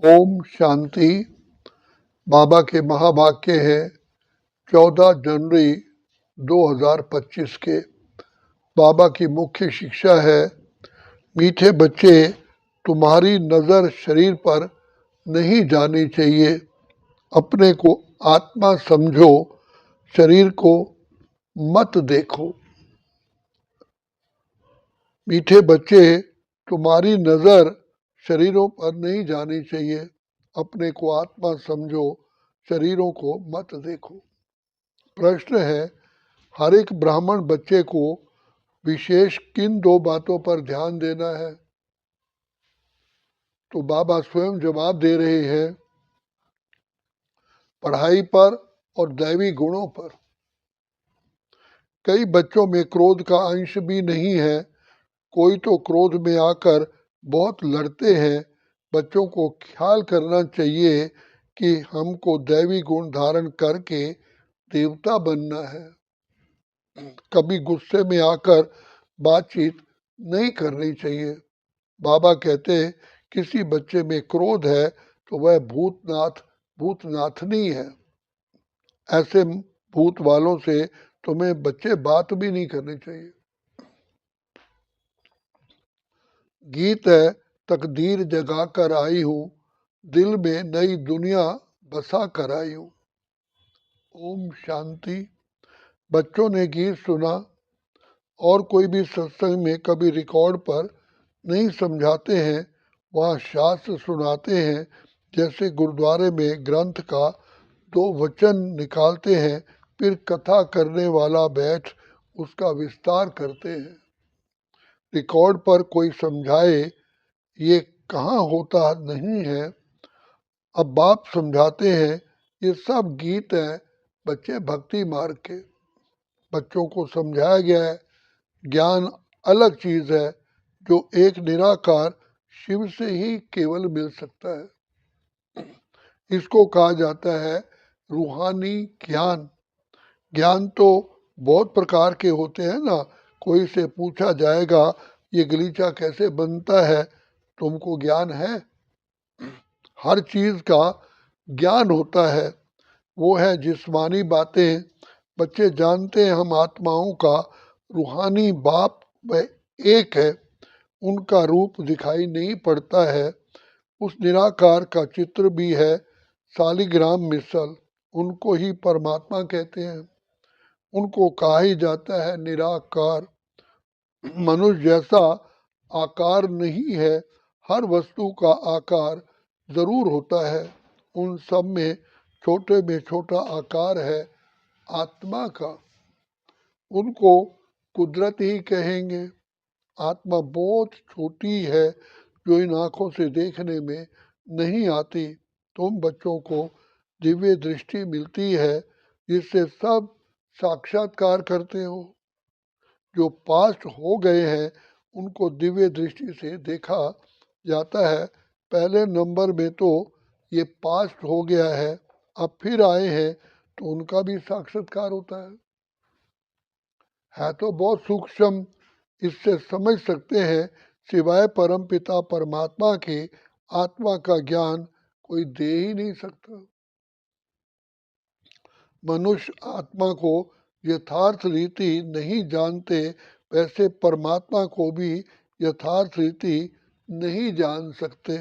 ओम शांति। बाबा के महावाक्य है 14 जनवरी 2025 के। बाबा की मुख्य शिक्षा है, मीठे बच्चे, तुम्हारी नज़र शरीर पर नहीं जानी चाहिए। अपने को आत्मा समझो, शरीर को मत देखो। मीठे बच्चे, तुम्हारी नज़र शरीरों पर नहीं जानी चाहिए। अपने को आत्मा समझो, शरीरों को मत देखो। प्रश्न है, हर एक ब्राह्मण बच्चे को विशेष किन दो बातों पर ध्यान देना है? तो बाबा स्वयं जवाब दे रहे हैं, पढ़ाई पर और दैवी गुणों पर। कई बच्चों में क्रोध का अंश भी नहीं है। कोई तो क्रोध में आकर बहुत लड़ते हैं। बच्चों को ख्याल करना चाहिए कि हमको दैवी गुण धारण करके देवता बनना है। कभी गुस्से में आकर बातचीत नहीं करनी चाहिए। बाबा कहते हैं, किसी बच्चे में क्रोध है तो वह भूतनाथनी है। ऐसे भूत वालों से तुम्हें बच्चे बात भी नहीं करनी चाहिए। गीत है, तकदीर जगा कर आई हूँ, दिल में नई दुनिया बसा कर आई हूँ। ओम शांति। बच्चों ने गीत सुना और कोई भी सत्संग में कभी रिकॉर्ड पर नहीं समझाते हैं, वहाँ शास्त्र सुनाते हैं। जैसे गुरुद्वारे में ग्रंथ का 2 वचन निकालते हैं, फिर कथा करने वाला बैठ उसका विस्तार करते हैं। रिकॉर्ड पर कोई समझाए, ये कहाँ होता नहीं है। अब बाप समझाते हैं, ये सब गीत हैं बच्चे भक्ति मार्ग के। बच्चों को समझाया गया है, ज्ञान अलग चीज है जो एक निराकार शिव से ही केवल मिल सकता है। इसको कहा जाता है रूहानी ज्ञान। ज्ञान तो बहुत प्रकार के होते हैं ना। कोई से पूछा जाएगा, ये गलीचा कैसे बनता है, तुमको ज्ञान है? हर चीज का ज्ञान होता है। वो है जिस्मानी बातें। बच्चे जानते हैं हम आत्माओं का रूहानी बाप व एक है। उनका रूप दिखाई नहीं पड़ता है। उस निराकार का चित्र भी है शालिग्राम मिसल। उनको ही परमात्मा कहते हैं। उनको कहा ही जाता है निराकार। मनुष्य जैसा आकार नहीं है, हर वस्तु का आकार जरूर होता है। उन सब में छोटा आकार है आत्मा का। उनको कुदरत ही कहेंगे। आत्मा बहुत छोटी है जो इन आँखों से देखने में नहीं आती। तुम बच्चों को दिव्य दृष्टि मिलती है जिससे सब साक्षात्कार करते हो। जो पास्ट हो गए हैं उनको दिव्य दृष्टि से देखा जाता है। पहले नंबर में तो ये पास्ट हो गया है, अब फिर आए हैं तो उनका भी साक्षात्कार होता है तो बहुत सूक्ष्म। इससे समझ सकते हैं, सिवाय परमपिता परमात्मा के आत्मा का ज्ञान कोई दे ही नहीं सकता। मनुष्य आत्मा को यथार्थ रीति नहीं जानते, वैसे परमात्मा को भी यथार्थ रीति नहीं जान सकते।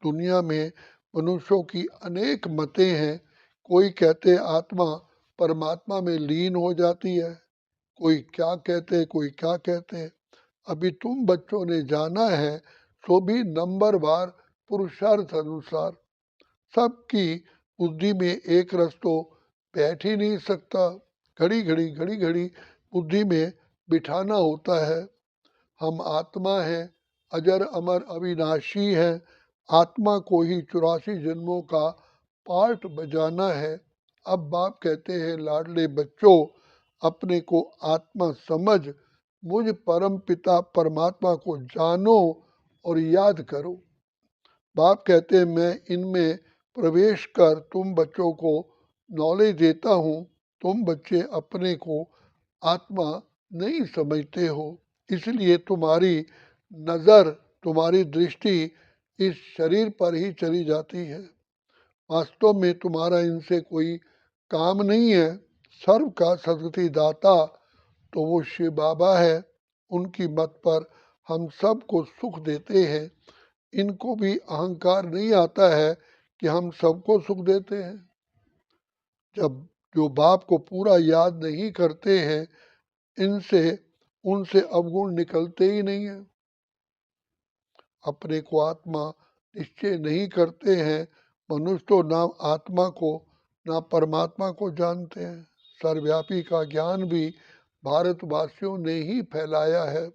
दुनिया में मनुष्यों की अनेक मतें हैं। कोई कहते आत्मा परमात्मा में लीन हो जाती है, कोई क्या कहते, कोई क्या कहते। अभी तुम बच्चों ने जाना है, सो भी नंबरवार पुरुषार्थ अनुसार। सबकी बुद्धि में एक रस तो बैठ ही नहीं सकता। घड़ी घड़ी बुद्धि में बिठाना होता है। हम आत्मा हैं, अजर अमर अविनाशी हैं। आत्मा को ही 84 जन्मों का पार्ट बजाना है। अब बाप कहते हैं, लाडले बच्चों, अपने को आत्मा समझ मुझ परम पिता परमात्मा को जानो और याद करो। बाप कहते हैं, मैं इनमें प्रवेश कर तुम बच्चों को नॉलेज देता हूँ। तुम बच्चे अपने को आत्मा नहीं समझते हो, इसलिए तुम्हारी नज़र, तुम्हारी दृष्टि इस शरीर पर ही चली जाती है। वास्तव में तुम्हारा इनसे कोई काम नहीं है। सर्व का सदगति दाता तो वो शिव बाबा है। उनकी मत पर हम सबको सुख देते हैं। इनको भी अहंकार नहीं आता है कि हम सबको सुख देते हैं। जब जो बाप को पूरा याद नहीं करते हैं, इनसे उनसे अवगुण निकलते ही नहीं है। अपने को आत्मा निश्चय नहीं करते हैं। मनुष्य तो ना आत्मा को ना परमात्मा को जानते हैं। सर्वव्यापी का ज्ञान भी भारतवासियों ने ही फैलाया है।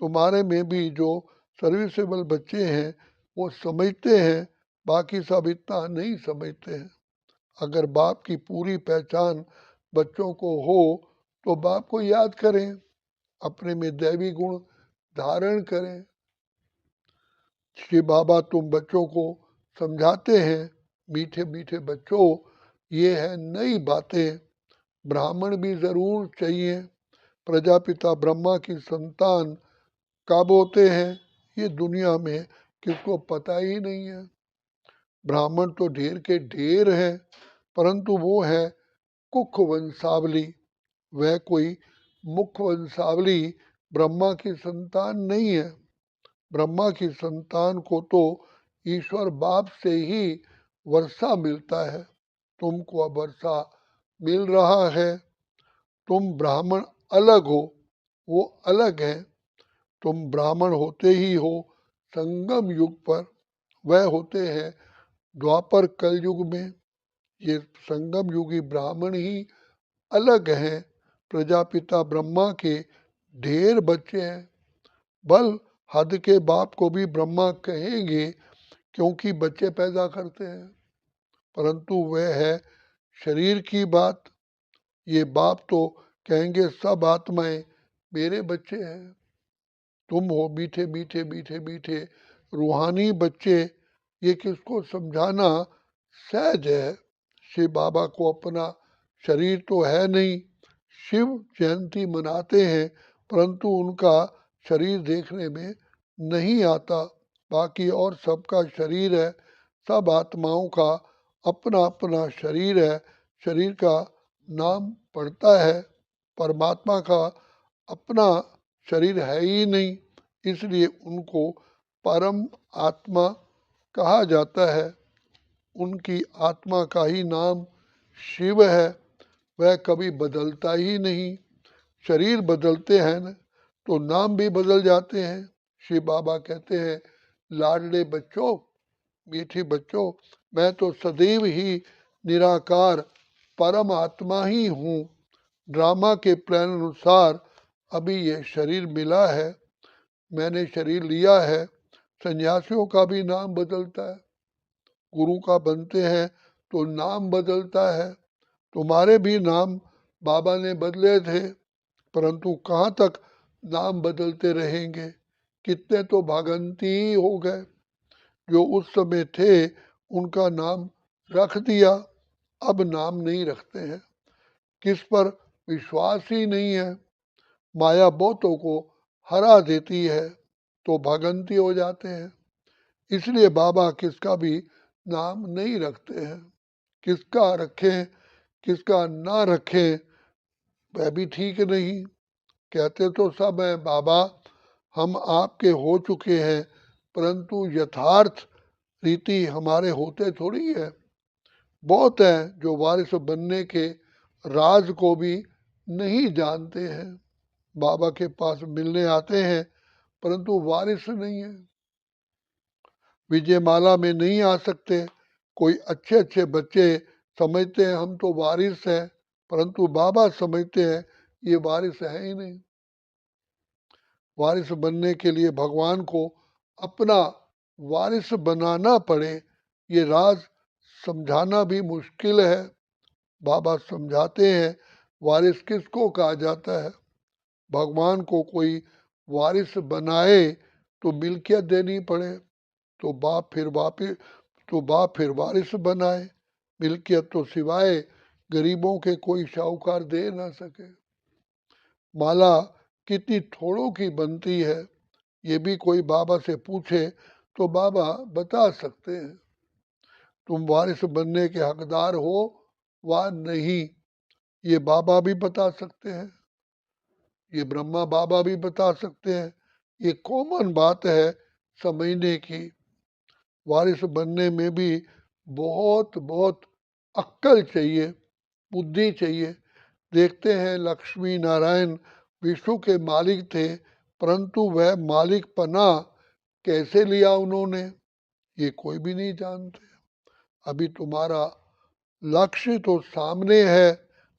तुम्हारे में भी जो सर्विसेबल बच्चे हैं वो समझते हैं, बाकी सब इतना नहीं समझते हैं। अगर बाप की पूरी पहचान बच्चों को हो तो बाप को याद करें, अपने में दैवी गुण धारण करें। श्री बाबा तुम बच्चों को समझाते हैं, मीठे मीठे बच्चों, ये है नई बातें। ब्राह्मण भी जरूर चाहिए। प्रजापिता ब्रह्मा की संतान कब होते हैं ये दुनिया में किसको पता ही नहीं है। ब्राह्मण तो ढेर के ढेर हैं, परंतु वो है कुख वंशावली। वह कोई मुख वंशावली ब्रह्मा की संतान नहीं है। ब्रह्मा की संतान को तो ईश्वर बाप से ही वर्षा मिलता है। तुमको अब वर्षा मिल रहा है। तुम ब्राह्मण अलग हो, वो अलग है। तुम ब्राह्मण होते ही हो संगम युग पर, वह होते हैं द्वापर कलयुग में। ये संगम युगी ब्राह्मण ही अलग हैं। प्रजापिता ब्रह्मा के ढेर बच्चे हैं। बल हद के बाप को भी ब्रह्मा कहेंगे क्योंकि बच्चे पैदा करते हैं, परंतु वह है शरीर की बात। ये बाप तो कहेंगे सब आत्माएं मेरे बच्चे हैं। तुम हो मीठे मीठे मीठे मीठे रूहानी बच्चे। ये किसको समझाना सहज है। शिव बाबा को अपना शरीर तो है नहीं। शिव जयंती मनाते हैं, परंतु उनका शरीर देखने में नहीं आता। बाकी और सबका शरीर है। सब आत्माओं का अपना अपना शरीर है। शरीर का नाम पड़ता है, परमात्मा का अपना शरीर है ही नहीं, इसलिए उनको परम आत्मा कहा जाता है। उनकी आत्मा का ही नाम शिव है। वह कभी बदलता ही नहीं। शरीर बदलते हैं न, तो नाम भी बदल जाते हैं। शिव बाबा कहते हैं, लाडले बच्चों, मीठी बच्चों, मैं तो सदैव ही निराकार परम आत्मा ही हूँ। ड्रामा के प्लान अनुसार अभी ये शरीर मिला है, मैंने शरीर लिया है। सन्यासियों का भी नाम बदलता है, गुरु का बनते हैं तो नाम बदलता है। तुम्हारे भी नाम बाबा ने बदले थे, परंतु कहाँ तक नाम बदलते रहेंगे। कितने तो भागंती ही हो गए। जो उस समय थे उनका नाम रख दिया, अब नाम नहीं रखते हैं। किस पर विश्वास ही नहीं है। माया बहुतों को हरा देती है तो भागंती हो जाते हैं। इसलिए बाबा किसका भी नाम नहीं रखते हैं। किसका रखें किसका ना रखें वह भी ठीक नहीं। कहते तो सब हैं बाबा हम आपके हो चुके हैं, परंतु यथार्थ रीति हमारे होते थोड़ी है। बहुत हैं जो वारिस बनने के राज को भी नहीं जानते हैं। बाबा के पास मिलने आते हैं, परंतु वारिस नहीं है। विजयमाला में नहीं आ सकते। कोई अच्छे अच्छे बच्चे समझते हैं हम तो वारिस हैं, परंतु बाबा समझते हैं ये वारिस है ही नहीं। वारिस बनने के लिए भगवान को अपना वारिस बनाना पड़े, ये राज समझाना भी मुश्किल है। बाबा समझाते हैं वारिस किसको कहा जाता है। भगवान को कोई वारिस बनाए तो मिल्कियत देनी पड़े, तो बाप फिर वारिस बनाए। मिल्कियत तो सिवाय गरीबों के कोई शाहूकार दे ना सके। माला कितनी थोड़ों की बनती है, ये भी कोई बाबा से पूछे तो बाबा बता सकते हैं, तुम वारिस बनने के हकदार हो व नहीं, ये बाबा भी बता सकते हैं, ये ब्रह्मा बाबा भी बता सकते हैं। ये कॉमन बात है समझने की। वारिस बनने में भी बहुत बहुत अक्ल चाहिए, बुद्धि चाहिए। देखते हैं लक्ष्मी नारायण विश्व के मालिक थे, परंतु वह मालिक पना कैसे लिया उन्होंने, ये कोई भी नहीं जानते। अभी तुम्हारा लक्ष्य तो सामने है,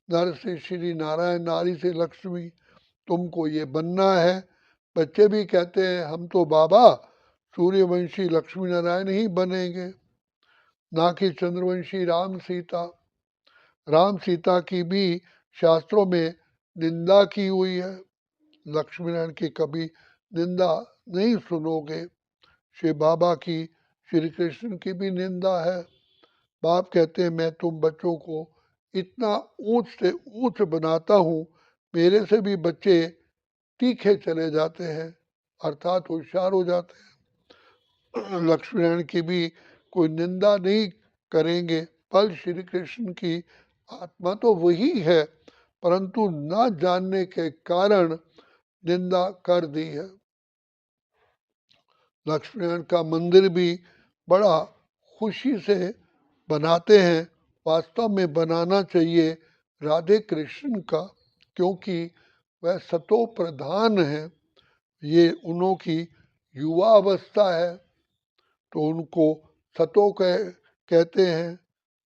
नर से श्री नारायण, नारी से लक्ष्मी, तुमको ये बनना है। बच्चे भी कहते हैं हम तो बाबा सूर्यवंशी लक्ष्मी नारायण ही बनेंगे, ना कि चंद्रवंशी राम सीता। राम सीता की भी शास्त्रों में निंदा की हुई है, लक्ष्मी नारायण की कभी निंदा नहीं सुनोगे। श्री बाबा की, श्री कृष्ण की भी निंदा है। बाप कहते हैं मैं तुम बच्चों को इतना ऊंच से ऊंच बनाता हूँ, मेरे से भी बच्चे तीखे चले जाते हैं, अर्थात होशियार हो जाते हैं। लक्ष्मी नारायण की भी कोई निंदा नहीं करेंगे। पल श्री कृष्ण की आत्मा तो वही है, परंतु न जानने के कारण निंदा कर दी है। लक्ष्मी नारायण का मंदिर भी बड़ा खुशी से बनाते हैं। वास्तव में बनाना चाहिए राधे कृष्ण का, क्योंकि वह सतो प्रधान है। ये उन्हों की युवा अवस्था है, तो उनको सतो कहते हैं।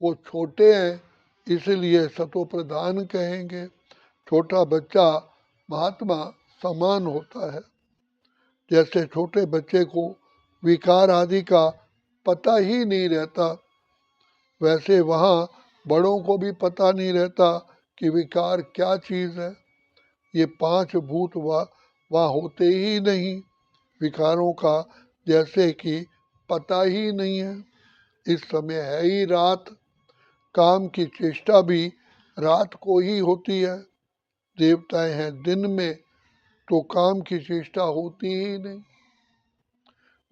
वो छोटे हैं, इसलिए सतो प्रधान कहेंगे। छोटा बच्चा महात्मा समान होता है। जैसे छोटे बच्चे को विकार आदि का पता ही नहीं रहता, वैसे वहाँ बड़ों को भी पता नहीं रहता कि विकार क्या चीज़ है। ये पांच भूत वहाँ होते ही नहीं, विकारों का जैसे कि पता ही नहीं है। इस समय है ही रात, काम की चेष्टा भी रात को ही होती है। देवताएं हैं दिन में, तो काम की चेष्टा होती ही नहीं,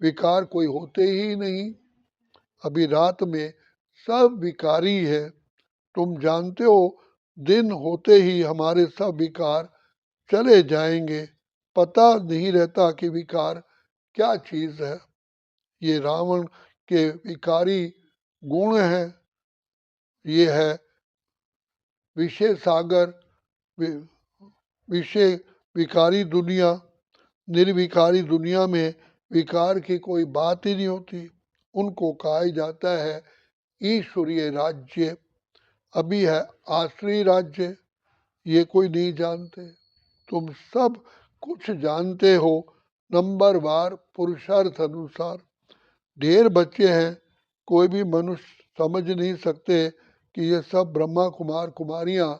विकार कोई होते ही नहीं। अभी रात में सब विकारी है। तुम जानते हो दिन होते ही हमारे सब विकार चले जाएंगे, पता नहीं रहता कि विकार क्या चीज है। ये रावण के विकारी गुण है। ये है विषय सागर, विषय विकारी दुनिया। निर्विकारी दुनिया में विकार की कोई बात ही नहीं होती। उनको कहा जाता है ईश्वरीय राज्य। अभी है आश्रय राज्य, ये कोई नहीं जानते। तुम सब कुछ जानते हो, नंबर वार पुरुषार्थ अनुसार। ढेर बच्चे हैं, कोई भी मनुष्य समझ नहीं सकते कि ये सब ब्रह्मा कुमार कुमारियां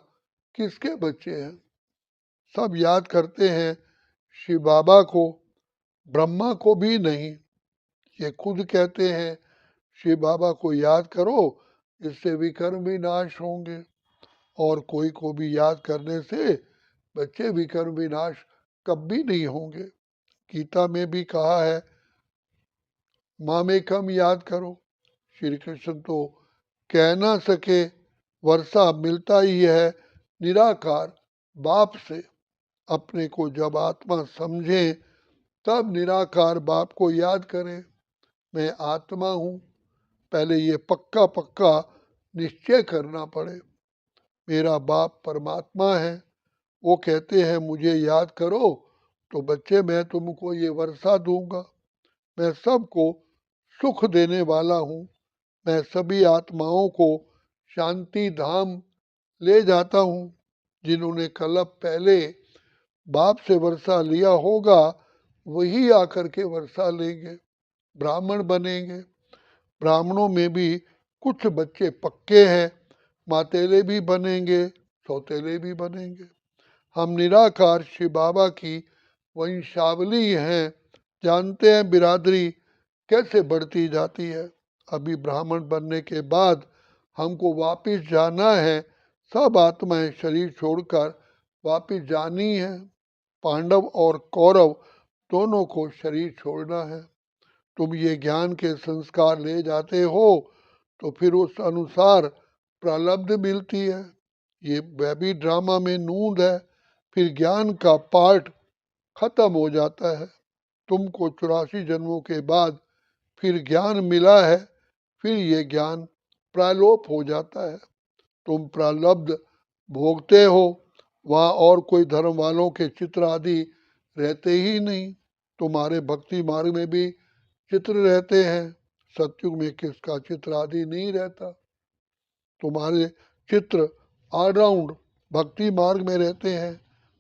किसके बच्चे हैं। सब याद करते हैं शिव बाबा को, ब्रह्मा को भी नहीं। ये खुद कहते हैं शिव बाबा को याद करो, इससे विकर्म भी नाश होंगे। और कोई को भी याद करने से बच्चे विकर्म विनाश कभी नहीं होंगे। गीता में भी कहा है मामेकम याद करो। श्री कृष्ण तो कह ना सके, वर्षा मिलता ही है निराकार बाप से। अपने को जब आत्मा समझे तब निराकार बाप को याद करें, मैं आत्मा हूँ। पहले ये पक्का पक्का निश्चय करना पड़े, मेरा बाप परमात्मा है। वो कहते हैं मुझे याद करो, तो बच्चे मैं तुमको ये वर्षा दूंगा, मैं सबको सुख देने वाला हूँ। मैं सभी आत्माओं को शांति धाम ले जाता हूँ। जिन्होंने कल्प पहले बाप से वर्षा लिया होगा, वही आकर के वर्षा लेंगे, ब्राह्मण बनेंगे। ब्राह्मणों में भी कुछ बच्चे पक्के हैं, मातेले भी बनेंगे, सौतेले भी बनेंगे। हम निराकार शिव बाबा की वंशावली हैं। जानते हैं बिरादरी कैसे बढ़ती जाती है। अभी ब्राह्मण बनने के बाद हमको वापिस जाना है। सब आत्माएं शरीर छोड़कर वापिस जानी है। पांडव और कौरव दोनों को शरीर छोड़ना है। तुम ये ज्ञान के संस्कार ले जाते हो तो फिर उस अनुसार प्रारब्ध मिलती है। ये वह भी ड्रामा में नूंद है। फिर ज्ञान का पाठ खत्म हो जाता है। तुमको 84 जन्मों के बाद फिर ज्ञान मिला है, फिर ये ज्ञान प्रालोप हो जाता है। तुम प्रारब्ध भोगते हो, वहाँ और कोई धर्म वालों के चित्र आदि रहते ही नहीं। तुम्हारे भक्ति मार्ग में भी चित्र रहते हैं, सतयुग में किसका चित्र आदि नहीं रहता। तुम्हारे चित्र ऑलराउंड भक्ति मार्ग में रहते हैं।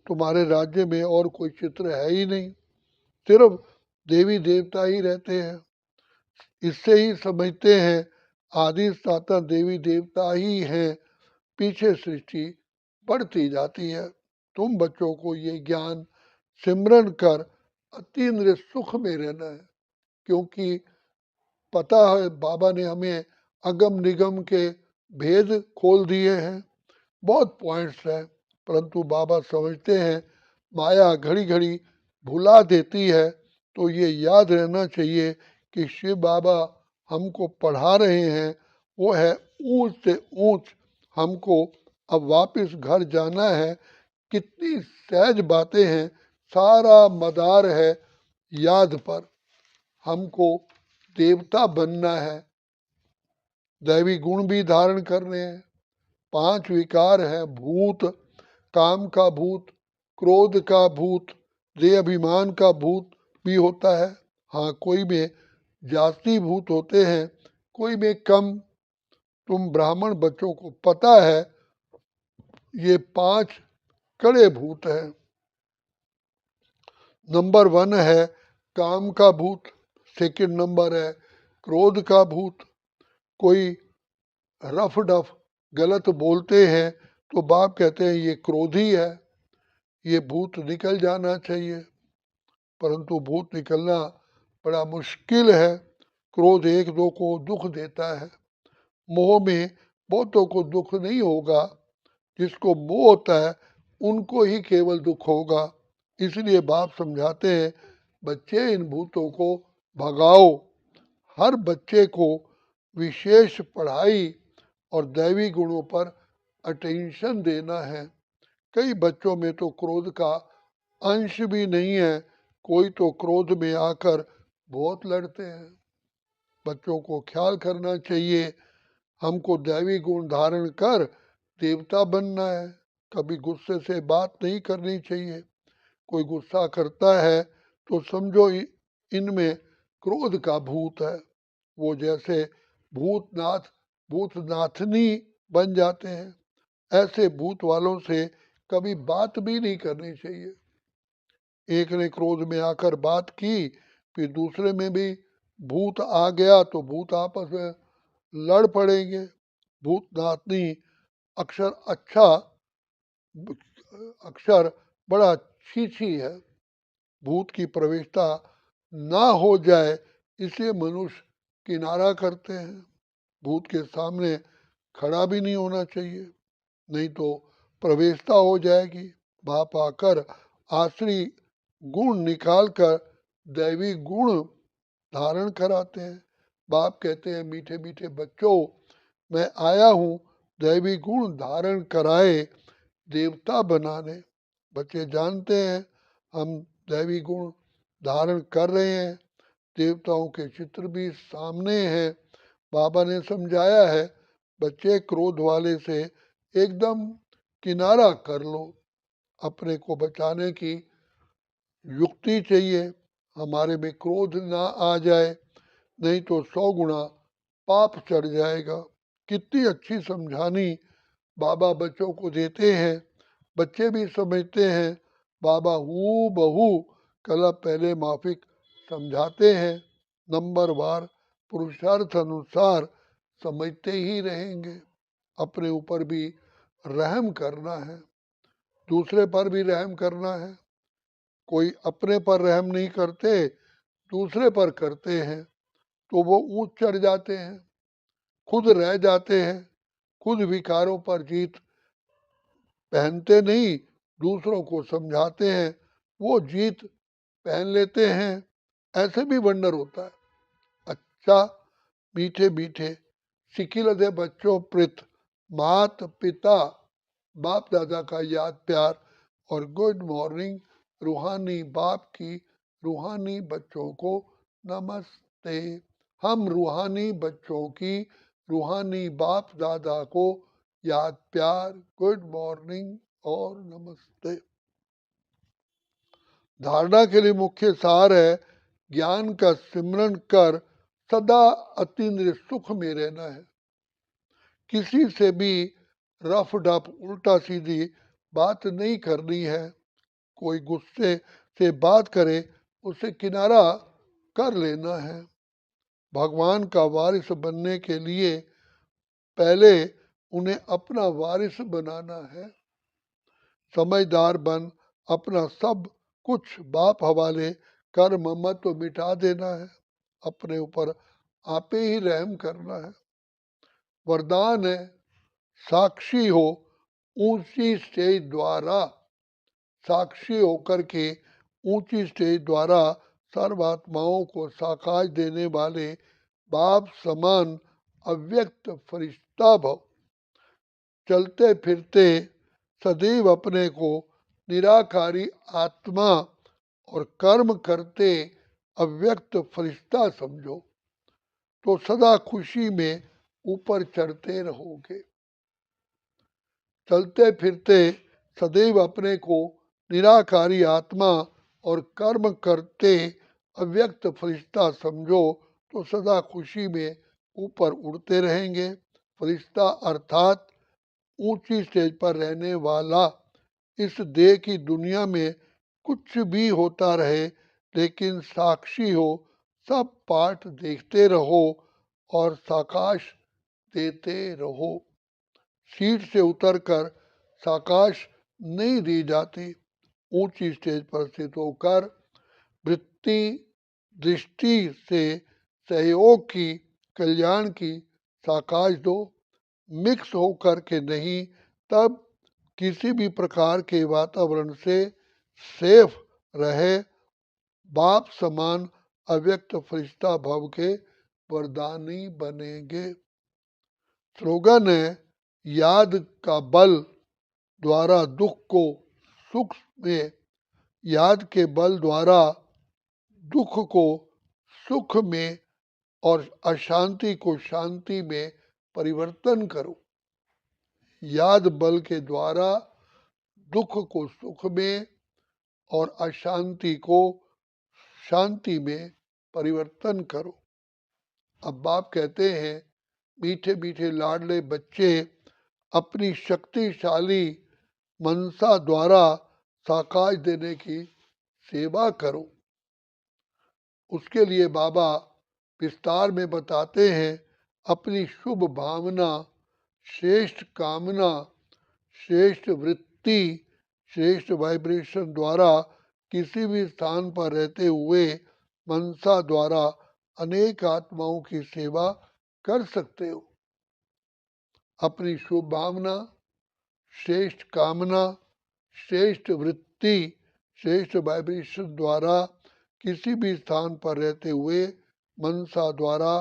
तुम्हारे राज्य में और कोई चित्र है ही नहीं, सिर्फ देवी देवता ही रहते हैं। इससे ही समझते हैं आदि सनातन देवी देवता ही हैं, पीछे सृष्टि बढ़ती जाती है। तुम बच्चों को ये ज्ञान सिमरन कर अतीन्द्रिय सुख में रहना है, क्योंकि पता है बाबा ने हमें अगम निगम के भेद खोल दिए हैं। बहुत पॉइंट्स हैं, परंतु बाबा समझते हैं माया घड़ी घड़ी भुला देती है। तो ये याद रहना चाहिए कि शिव बाबा हमको पढ़ा रहे हैं, वो है ऊंच से ऊंच। हमको अब वापस घर जाना है। कितनी सहज बातें हैं, सारा मदार है याद पर। हमको देवता बनना है, दैवी गुण भी धारण करने हैं। 5 विकार है, भूत, काम का भूत, क्रोध का भूत, देह अभिमान का भूत भी होता है। हाँ, कोई में जाति भूत होते हैं, कोई में कम। तुम ब्राह्मण बच्चों को पता है ये 5 कड़े भूत हैं। नंबर 1 है काम का भूत, सेकंड नंबर है क्रोध का भूत। कोई रफ डफ गलत बोलते हैं तो बाप कहते हैं ये क्रोधी है, ये भूत निकल जाना चाहिए। परंतु भूत निकलना बड़ा मुश्किल है। क्रोध एक दो को दुख देता है, मोह में बहुतों को दुख नहीं होगा। जिसको मोह होता है उनको ही केवल दुख होगा। इसलिए बाप समझाते हैं बच्चे इन भूतों को भगाओ। हर बच्चे को विशेष पढ़ाई और दैवी गुणों पर अटेंशन देना है। कई बच्चों में तो क्रोध का अंश भी नहीं है, कोई तो क्रोध में आकर बहुत लड़ते हैं। बच्चों को ख्याल करना चाहिए हमको दैवी गुण धारण कर देवता बनना है। कभी गुस्से से बात नहीं करनी चाहिए। कोई गुस्सा करता है तो समझो इनमें क्रोध का भूत है। वो जैसे भूतनाथ भूतनाथनी बन जाते हैं, ऐसे भूत वालों से कभी बात भी नहीं करनी चाहिए। एक ने क्रोध में आकर बात की, फिर दूसरे में भी भूत आ गया तो भूत आपस में लड़ पड़ेंगे। भूतनाथनी अक्षर अच्छा अक्षर बड़ा छीछी है। भूत की प्रवेशता ना हो जाए इसलिए मनुष्य किनारा करते हैं। भूत के सामने खड़ा भी नहीं होना चाहिए, नहीं तो प्रवेशता हो जाएगी। बाप आकर आश्री गुण निकाल कर दैवी गुण धारण कराते हैं। बाप कहते हैं मीठे मीठे बच्चों, मैं आया हूँ दैवी गुण धारण कराए देवता बनाने। बच्चे जानते हैं हम दैवी गुण धारण कर रहे हैं, देवताओं के चित्र भी सामने हैं। बाबा ने समझाया है बच्चे क्रोध वाले से एकदम किनारा कर लो। अपने को बचाने की युक्ति चाहिए, हमारे में क्रोध ना आ जाए, नहीं तो 100 गुना पाप चढ़ जाएगा। कितनी अच्छी समझानी बाबा बच्चों को देते हैं, बच्चे भी समझते हैं। बाबा हूँ बहू कला पहले माफिक समझाते हैं। नंबर वार पुरुषार्थ अनुसार समझते ही रहेंगे। अपने ऊपर भी रहम करना है, दूसरे पर भी रहम करना है। कोई अपने पर रहम नहीं करते, दूसरे पर करते हैं तो वो ऊंच चढ़ जाते हैं, खुद रह जाते हैं। खुद विकारों पर जीत पहनते नहीं, दूसरों को समझाते हैं, वो जीत पहन लेते हैं। ऐसे भी वंडर होता है। अच्छा मीठे मीठे सिकिलदे बच्चों प्रित मात पिता बाप दादा का याद प्यार और गुड मॉर्निंग रूहानी बाप की रूहानी बच्चों को नमस्ते। हम रूहानी बच्चों की रूहानी बाप दादा को याद प्यार गुड मॉर्निंग और नमस्ते। धारणा के लिए मुख्य सार है ज्ञान का सिमरन कर सदा अतीन्द्रिय सुख में रहना है। किसी से भी रफ डफ उल्टा सीधी बात नहीं करनी है। कोई गुस्से से बात करे उसे किनारा कर लेना है। भगवान का वारिस बनने के लिए पहले उन्हें अपना वारिस बनाना है। समझदार बन अपना सब कुछ बाप हवाले कर ममत्व मिटा देना है। अपने ऊपर आपे ही रहम करना है। वरदान है साक्षी हो ऊंची स्टेज द्वारा, साक्षी होकर के ऊंची स्टेज द्वारा सर्वात्माओं को साकाश देने वाले बाप समान अव्यक्त फरिश्ता भव। चलते फिरते सदैव अपने को निराकारी आत्मा और कर्म करते अव्यक्त फरिश्ता समझो तो सदा खुशी में ऊपर चढ़ते रहोगे। चलते फिरते सदैव अपने को निराकारी आत्मा और कर्म करते अव्यक्त फरिश्ता समझो तो सदा खुशी में ऊपर उड़ते रहेंगे। फरिश्ता अर्थात ऊंची स्टेज पर रहने वाला। इस देह की दुनिया में कुछ भी होता रहे लेकिन साक्षी हो, सब पाठ देखते रहो और साकाश देते रहो। सीट से उतरकर साकाश नहीं दी जाती। ऊंची स्टेज पर स्थित होकर वृत्ति दृष्टि से सहयोग की कल्याण की साकाश दो। मिक्स होकर के नहीं, तब किसी भी प्रकार के वातावरण से सेफ रहे। बाप समान अव्यक्त फरिश्ता भव के वरदानी बनेंगे। स्लोगन है याद का बल द्वारा दुख को सुख में, याद के बल द्वारा दुख को सुख में और अशांति को शांति में परिवर्तन करो। याद बल के द्वारा दुख को सुख में और अशांति को शांति में परिवर्तन करो। अब बाप कहते हैं मीठे मीठे लाडले बच्चे अपनी शक्तिशाली मनसा द्वारा साकाश देने की सेवा करो। उसके लिए बाबा विस्तार में बताते हैं अपनी शुभ भावना, श्रेष्ठ कामना, श्रेष्ठ वृत्ति, श्रेष्ठ वाइब्रेशन द्वारा किसी भी स्थान पर रहते हुए मनसा द्वारा अनेक आत्माओं की सेवा कर सकते हो। अपनी शुभ भावना, श्रेष्ठ कामना, श्रेष्ठ वृत्ति, श्रेष्ठ वाइब्रेशन द्वारा किसी भी स्थान पर रहते हुए मनसा द्वारा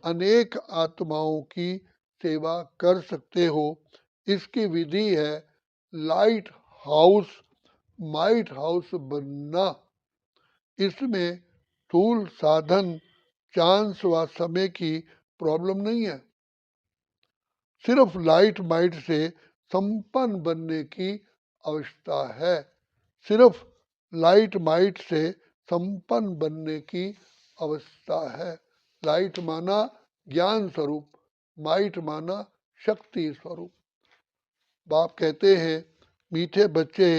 अनेक आत्माओं की सेवा कर सकते हो। इसकी विधि है लाइट हाउस माइट हाउस बनना। इसमें स्थूल साधन चांस व समय की प्रॉब्लम नहीं है। सिर्फ लाइट माइट से संपन्न बनने की आवश्यकता है। सिर्फ लाइट माइट से संपन्न बनने की अवस्था है। लाइट माना ज्ञान स्वरूप, माइट माना शक्ति स्वरूप। बाप कहते हैं मीठे बच्चे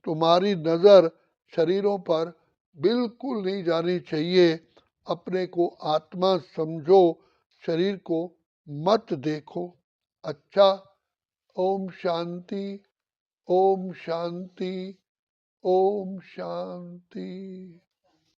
तुम्हारी नजर शरीरों पर बिल्कुल नहीं जानी चाहिए। अपने को आत्मा समझो, शरीर को मत देखो। अच्छा ओम शांति, ओम शांति, ओम शांति।